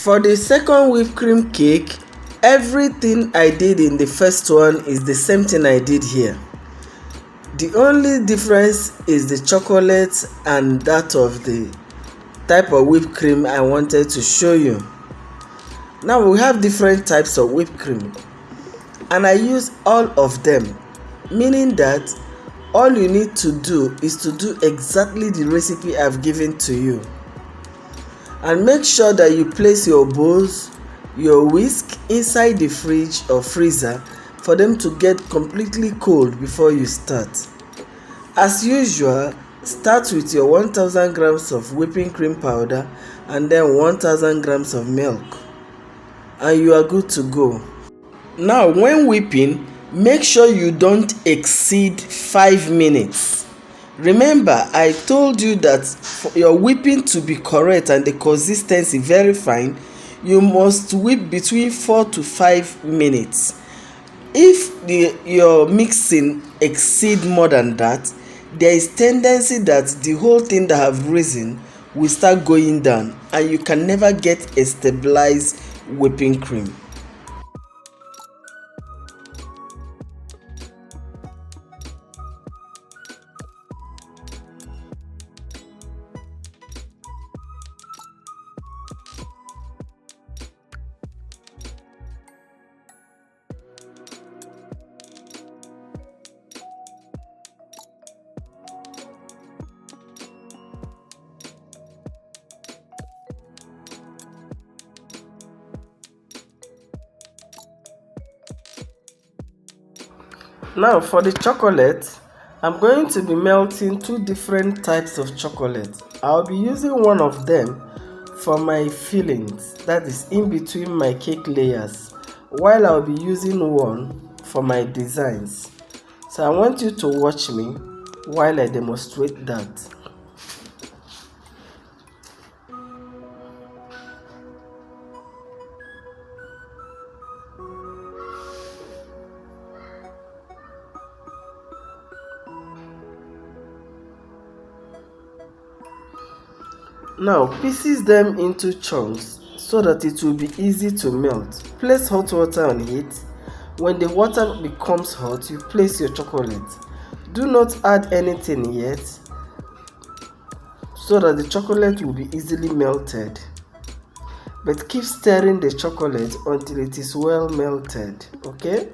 For the second whipped cream cake, everything I did in the first one is the same thing I did here. The only difference is the chocolate and that of the type of whipped cream I wanted to show you. Now we have different types of whipped cream and I use all of them, meaning that all you need to do is to do exactly the recipe I've given to you. And make sure that you place your bowls, your whisk inside the fridge or freezer for them to get completely cold before you start. As usual, start with your 1000 grams of whipping cream powder and then 1000 grams of milk, and you are good to go. Now when whipping, make sure you don't exceed 5 minutes. Remember, I told you that for your whipping to be correct and the consistency very fine, you must whip between 4 to 5 minutes. If your mixing exceed more than that, there is tendency that the whole thing that have risen will start going down and you can never get a stabilized whipping cream. Now for the chocolate, I'm going to be melting two different types of chocolate. I'll be using one of them for my fillings, that is in between my cake layers, while I'll be using one for my designs. So I want you to watch me while I demonstrate that. Now pieces them into chunks so that it will be easy to melt. Place hot water on heat. When the water becomes hot, you place your chocolate. Do not add anything yet so that the chocolate will be easily melted. But keep stirring the chocolate until it is well melted, okay?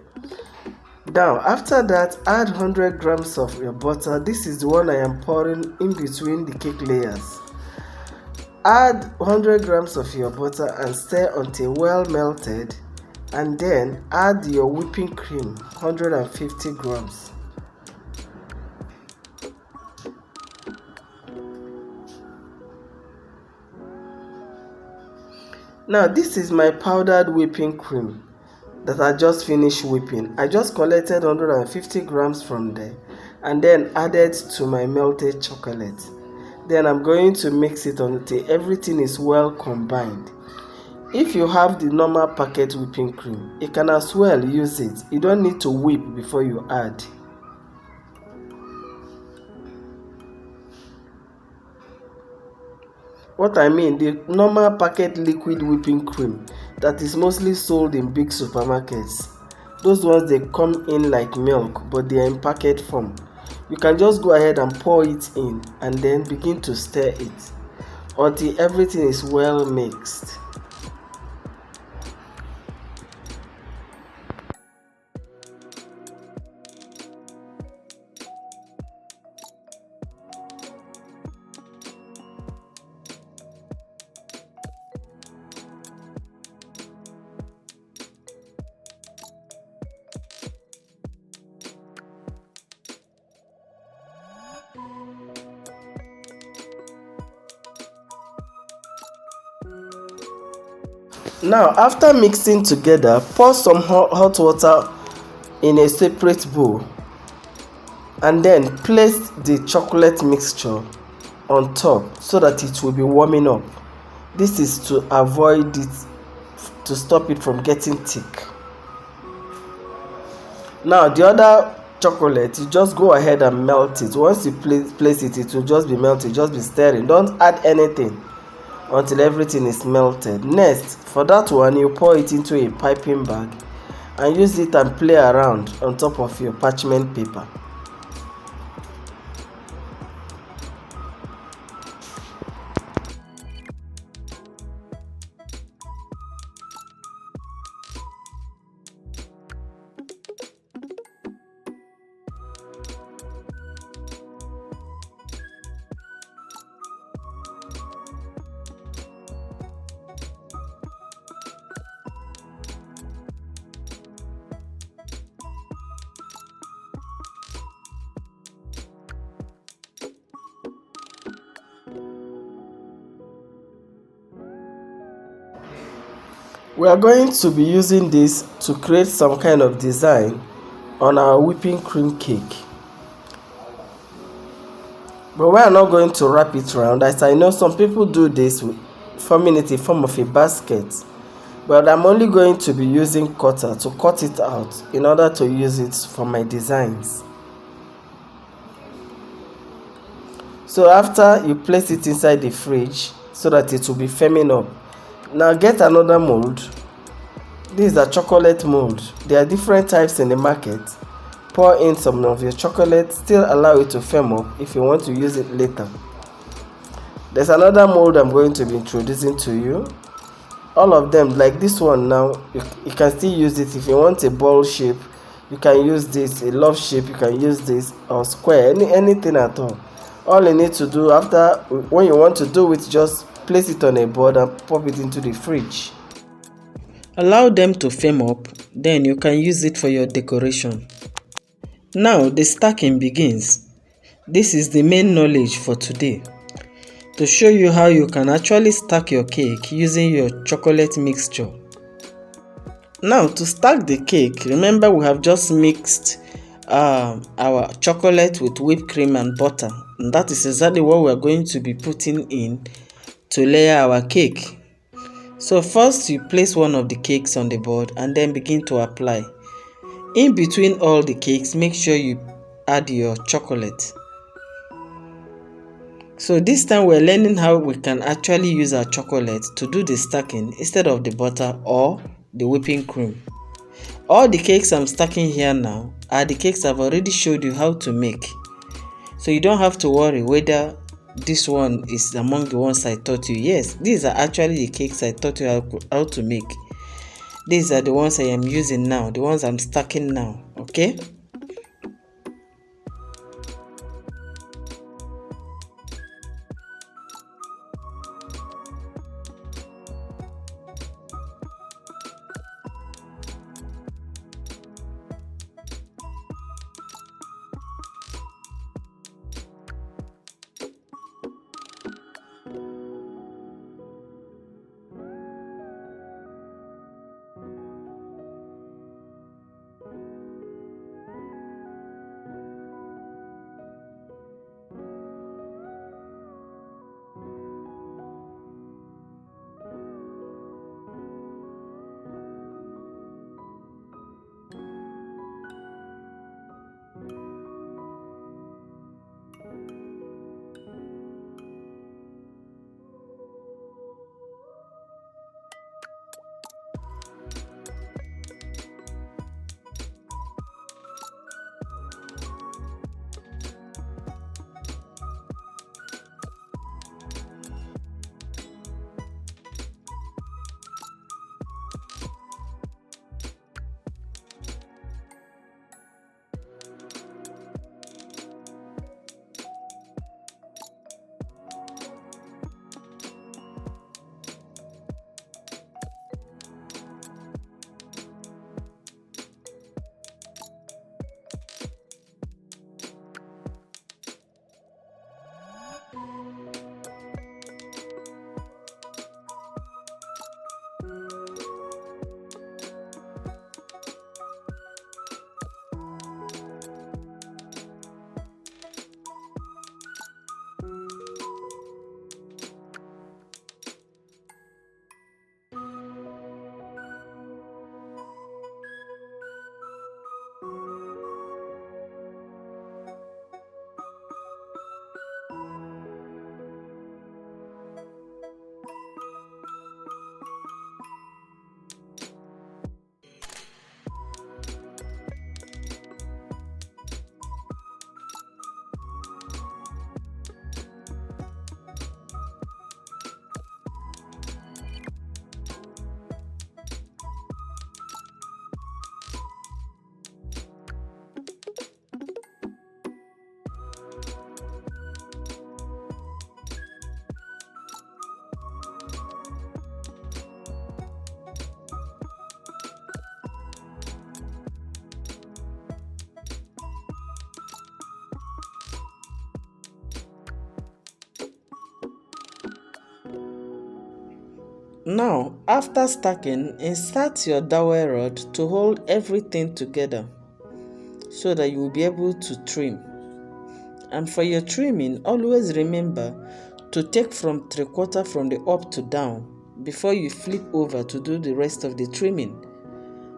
Now after that, add 100 grams of your butter. This is the one I am pouring in between the cake layers. Add 100 grams of your butter and stir until well melted, and then add your whipping cream, 150 grams. Now this is my powdered whipping cream that I just finished whipping. I just collected 150 grams from there and then added to my melted chocolate. Then I'm going to mix it until everything is well combined. If you have the normal packet whipping cream, you can as well use it. You don't need to whip before you add. What I mean, the normal packet liquid whipping cream that is mostly sold in big supermarkets. Those ones, they come in like milk, but they are in packet form. You can just go ahead and pour it in and then begin to stir it until everything is well mixed. Now after mixing together, pour some hot water in a separate bowl and then place the chocolate mixture on top so that it will be warming up. This is to avoid it, to stop it from getting thick. Now the other chocolate, you just go ahead and melt it. Once you place it, it will just be melted. Just be stirring. Don't add anything. until everything is melted. Next, for that one, you pour it into a piping bag and use it and play around on top of your parchment paper. We are going to be using this to create some kind of design on our whipping cream cake. But we are not going to wrap it around, as I know some people do this forming it in form of a basket. But I'm only going to be using cutter to cut it out in order to use it for my designs. So after you place it inside the fridge so that it will be firming up. Now get another mold. This is a chocolate mold. There are different types in the market. Pour in some of your chocolate, still allow it to firm up if you want to use it later. There's another mold I'm going to be introducing to you. All of them, like this one now, you can still use it. If you want a ball shape, you can use this. A love shape, you can use this, or square, anything at all. All you need to do after, when you want to do it, just place it on a board and pop it into the fridge. Allow them to firm up, then you can use it for your decoration. Now the stacking begins. This is the main knowledge for today, to show you how you can actually stack your cake using your chocolate mixture. Now to stack the cake, remember we have just mixed our chocolate with whipped cream and butter, and that is exactly what we are going to be putting in to layer our cake. So first you place one of the cakes on the board and then begin to apply. In between all the cakes, make sure you add your chocolate. So this time we're learning how we can actually use our chocolate to do the stacking instead of the butter or the whipping cream. All the cakes I'm stacking here now are the cakes I've already showed you how to make. So you don't have to worry whether this one is among the ones I taught you. Yes, these are actually the cakes I taught you how to make. These are the ones I am using now, the ones I'm stacking now, okay? Now, after stacking, insert your dowel rod to hold everything together so that you will be able to trim. And for your trimming, always remember to take from 3/4 from the up to down before you flip over to do the rest of the trimming.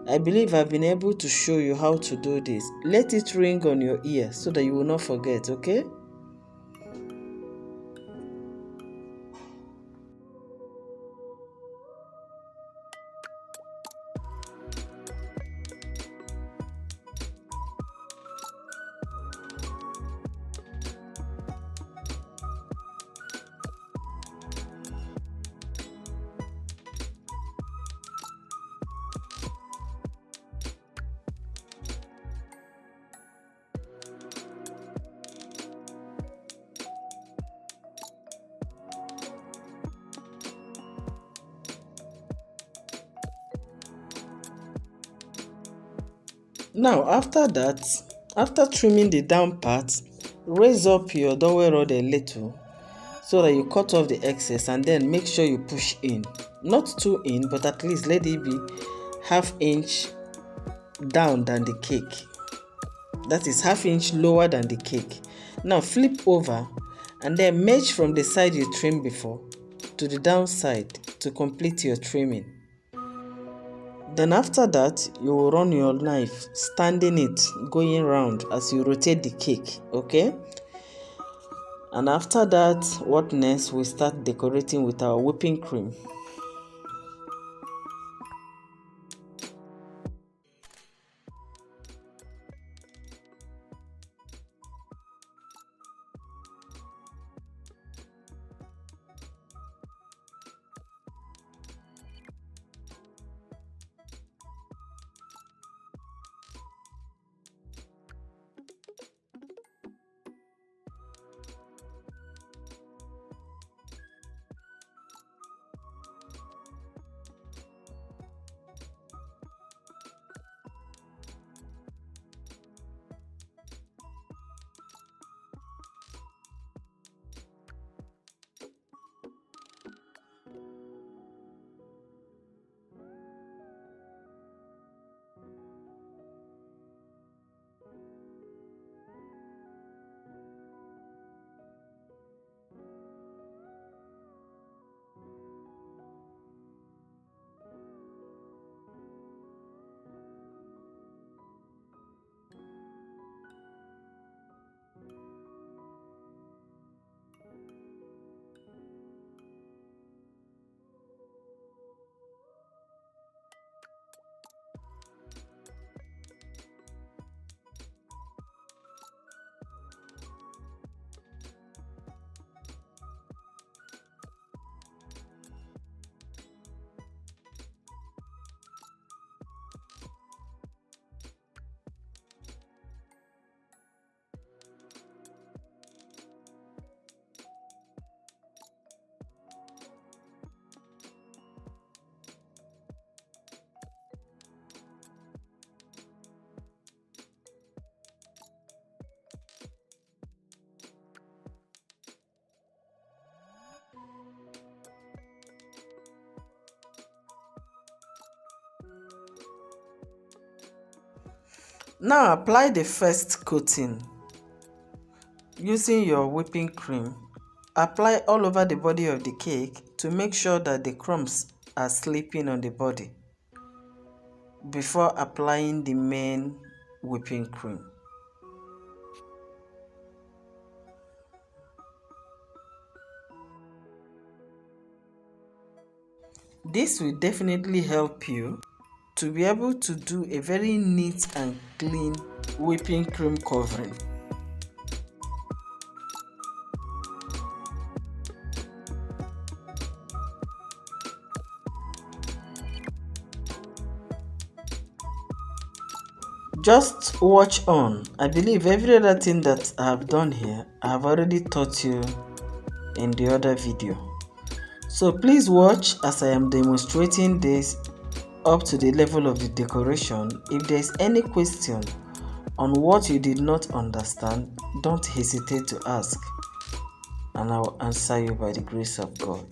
I believe I've been able to show you how to do this. Let it ring on your ear so that you will not forget, okay? Now, after trimming the down part, raise up your dowel rod a little so that you cut off the excess, and then make sure you push in. Not too in, but at least let it be 1/2 inch down than the cake. That is 1/2 inch lower than the cake. Now flip over and then measure from the side you trimmed before to the downside to complete your trimming. Then after that, you will run your knife, standing it, going round as you rotate the cake, okay? And after that, what next? We start decorating with our whipping cream. Now apply the first coating using your whipping cream. Apply all over the body of the cake to make sure that the crumbs are sleeping on the body before applying the main whipping cream. This will definitely help you to be able to do a very neat and clean whipping cream covering. Just watch on. I believe every other thing that I have done here, I have already taught you in the other video. So please watch as I am demonstrating this up to the level of the decoration. If there is any question on what you did not understand, don't hesitate to ask, and I will answer you by the grace of God.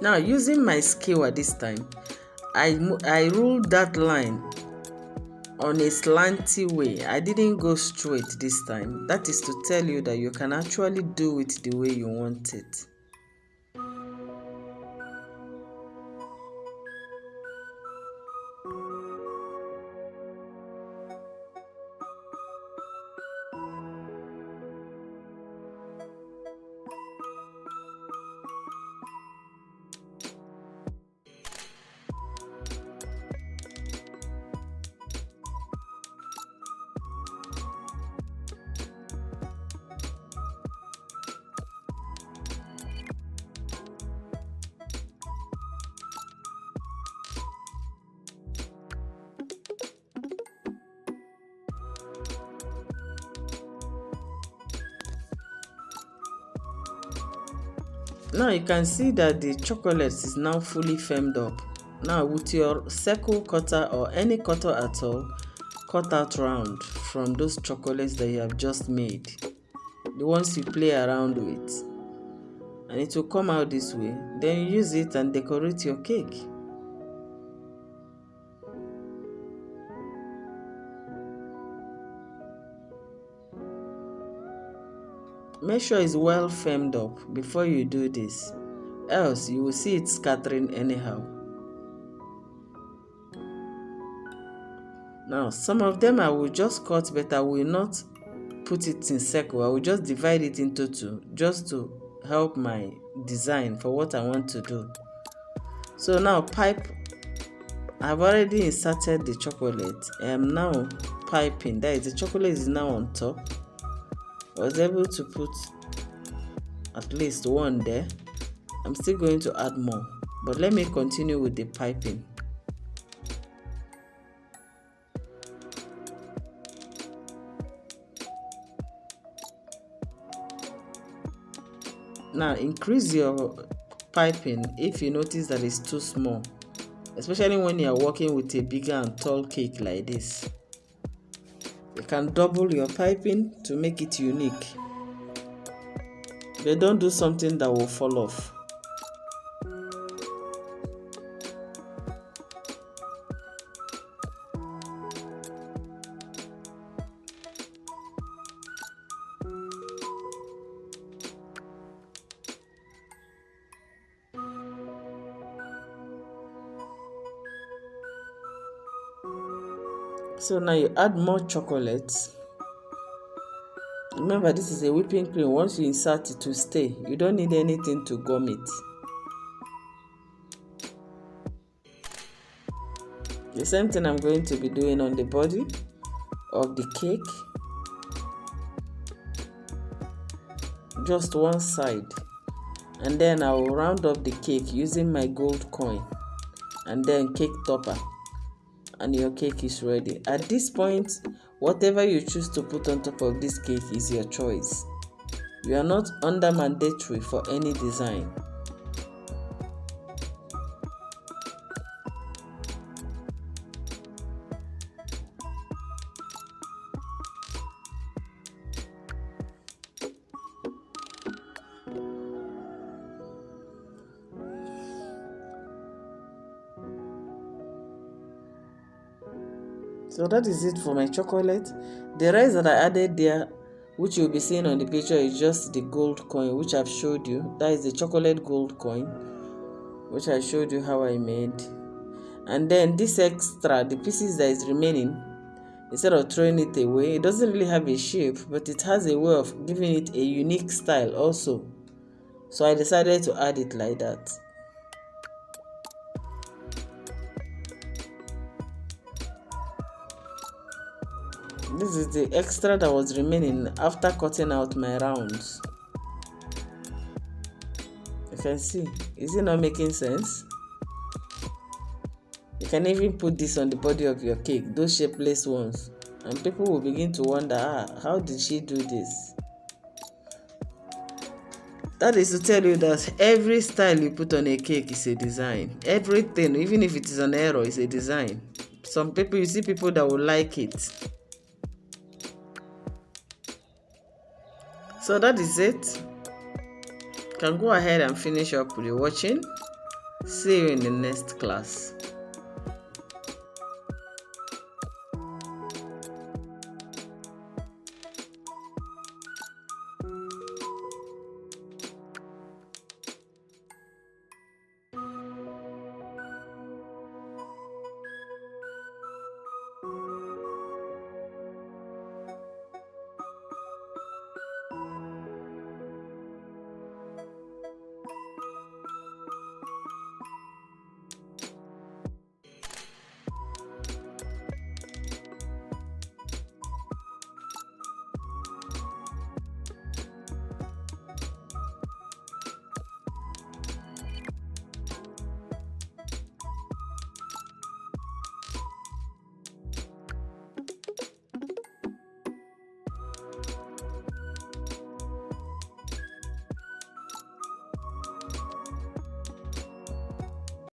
Now using my skewer this time, I ruled that line on a slanty way. I didn't go straight this time. That is to tell you that you can actually do it the way you want it. Now you can see that the chocolate is now fully firmed up. Now with your circle cutter or any cutter at all, cut out round from those chocolates that you have just made, the ones you play around with, and it will come out this way. Then you use it and decorate your cake. Make sure it's well firmed up before you do this, else you will see it scattering anyhow. Now some of them I will just cut, but I will not put it in circle. I will just divide it into two just to help my design for what I want to do. So now pipe, I've already inserted the chocolate. I am now piping. That is, the chocolate is now on top. I was able to put at least one there. I'm still going to add more, but let me continue with the piping. Now increase your piping if you notice that it's too small, especially when you are working with a bigger and tall cake like this. You can double your piping to make it unique, but don't do something that will fall off. So now you add more chocolate. Remember, this is a whipping cream. Once you insert it to stay, you don't need anything to gum it. The same thing I'm going to be doing on the body of the cake. Just one side. And then I will round up the cake using my gold coin. And then cake topper. And your cake is ready. At this point, whatever you choose to put on top of this cake is your choice. You are not under mandatory for any design. So that is it for my chocolate. The rest that I added there, which you'll be seeing on the picture, is just the gold coin which I've showed you. That is the chocolate gold coin which I showed you how I made. And then this extra, the pieces that is remaining, instead of throwing it away, it doesn't really have a shape, but it has a way of giving it a unique style also. So I decided to add it like that. This is the extra that was remaining after cutting out my rounds. You can see, is it not making sense? You can even put this on the body of your cake, those shapeless ones, and people will begin to wonder, how did she do this? That is to tell you that every style you put on a cake is a design. Everything, even if it is an error, is a design. Some people, you see people that will like it. So that is it. You can go ahead and finish up with the watching. See you in the next class.